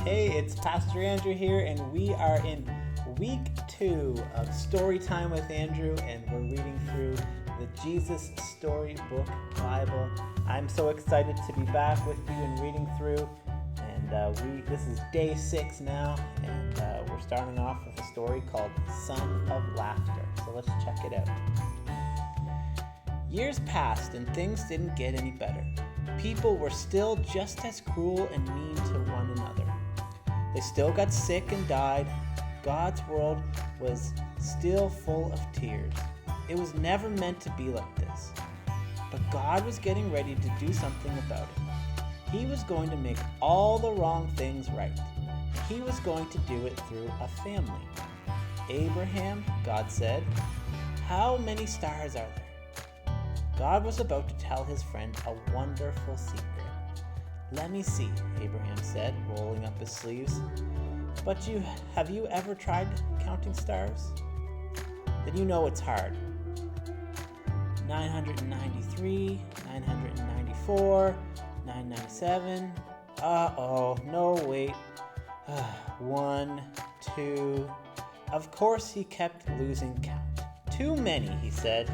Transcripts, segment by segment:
Hey, it's Pastor Andrew here, and we are in week 2 of Story Time with Andrew, and we're reading through the Jesus Storybook Bible. I'm so excited to be back with you and reading through, and this is day 6 now, and we're starting off with a story called Son of Laughter. So let's check it out. Years passed, and things didn't get any better. People were still just as cruel and mean to one another. They still got sick and died. God's world was still full of tears. It was never meant to be like this. But God was getting ready to do something about it. He was going to make all the wrong things right. He was going to do it through a family. Abraham, God said, "How many stars are there?" God was about to tell his friend a wonderful secret. "Let me see," Abraham said, rolling up his sleeves. "But have you ever tried counting stars? Then you know it's hard. 993, 994, 997. No, wait. 1, 2. Of course he kept losing count. "Too many," he said.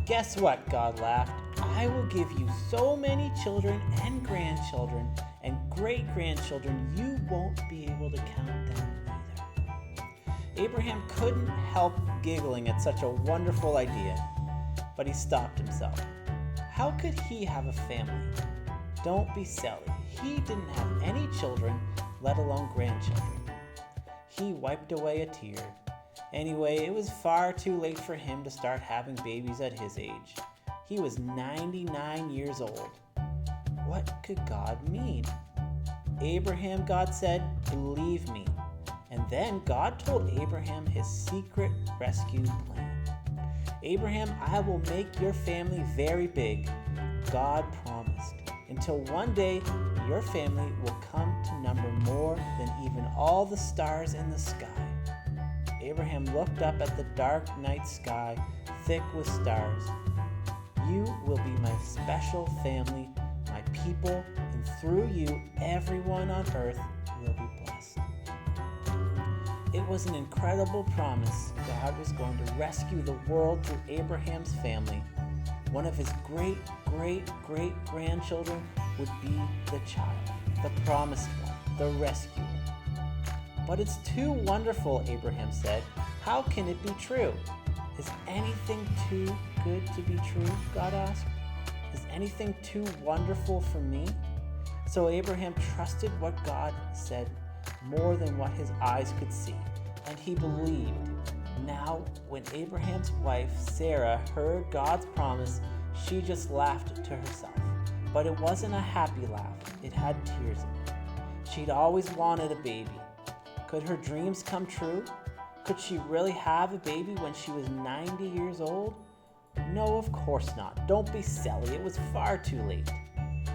"Guess what?" God laughed. "I will give you so many children and grandchildren and great-grandchildren you won't be able to count them either." Abraham couldn't help giggling at such a wonderful idea, but he stopped himself. How could he have a family? Don't be silly. He didn't have any children, let alone grandchildren. He wiped away a tear. Anyway, it was far too late for him to start having babies at his age. He was 99 years old. What could God mean? "Abraham," God said, "believe me." And then God told Abraham his secret rescue plan. "Abraham, I will make your family very big," God promised, "until one day your family will come to number more than even all the stars in the sky." Abraham looked up at the dark night sky, thick with stars. "You will be my special family, my people, and through you, everyone on earth will be blessed." It was an incredible promise. God was going to rescue the world through Abraham's family. One of his great-great-great-grandchildren would be the child, the promised one, the rescuer. "But it's too wonderful," Abraham said. "How can it be true?" "Is anything too good to be true?" God asked. "Is anything too wonderful for me?" So Abraham trusted what God said more than what his eyes could see, and he believed. Now, when Abraham's wife, Sarah, heard God's promise, she just laughed to herself. But it wasn't a happy laugh. It had tears in it. She'd always wanted a baby. Could her dreams come true? Could she really have a baby when she was 90 years old? No, of course not. Don't be silly. It was far too late.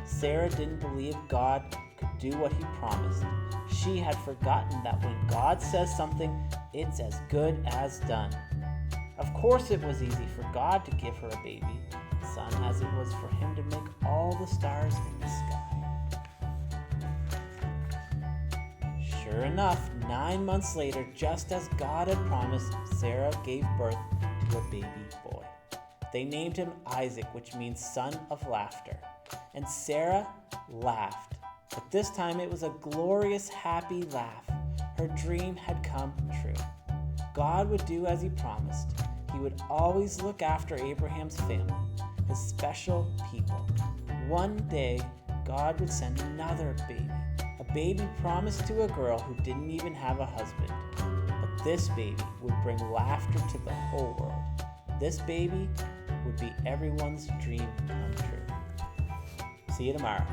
Sarah didn't believe God could do what he promised. She had forgotten that when God says something, it's as good as done. Of course it was easy for God to give her a baby son as it was for him to make all the stars in the sky. Sure enough, 9 months later, just as God had promised, Sarah gave birth to a baby boy. They named him Isaac, which means son of laughter. And Sarah laughed, but this time it was a glorious, happy laugh. Her dream had come true. God would do as he promised. He would always look after Abraham's family, his special people. One day, God would send another baby. A baby promised to a girl who didn't even have a husband. But this baby would bring laughter to the whole world. This baby would be everyone's dream come true. See you tomorrow.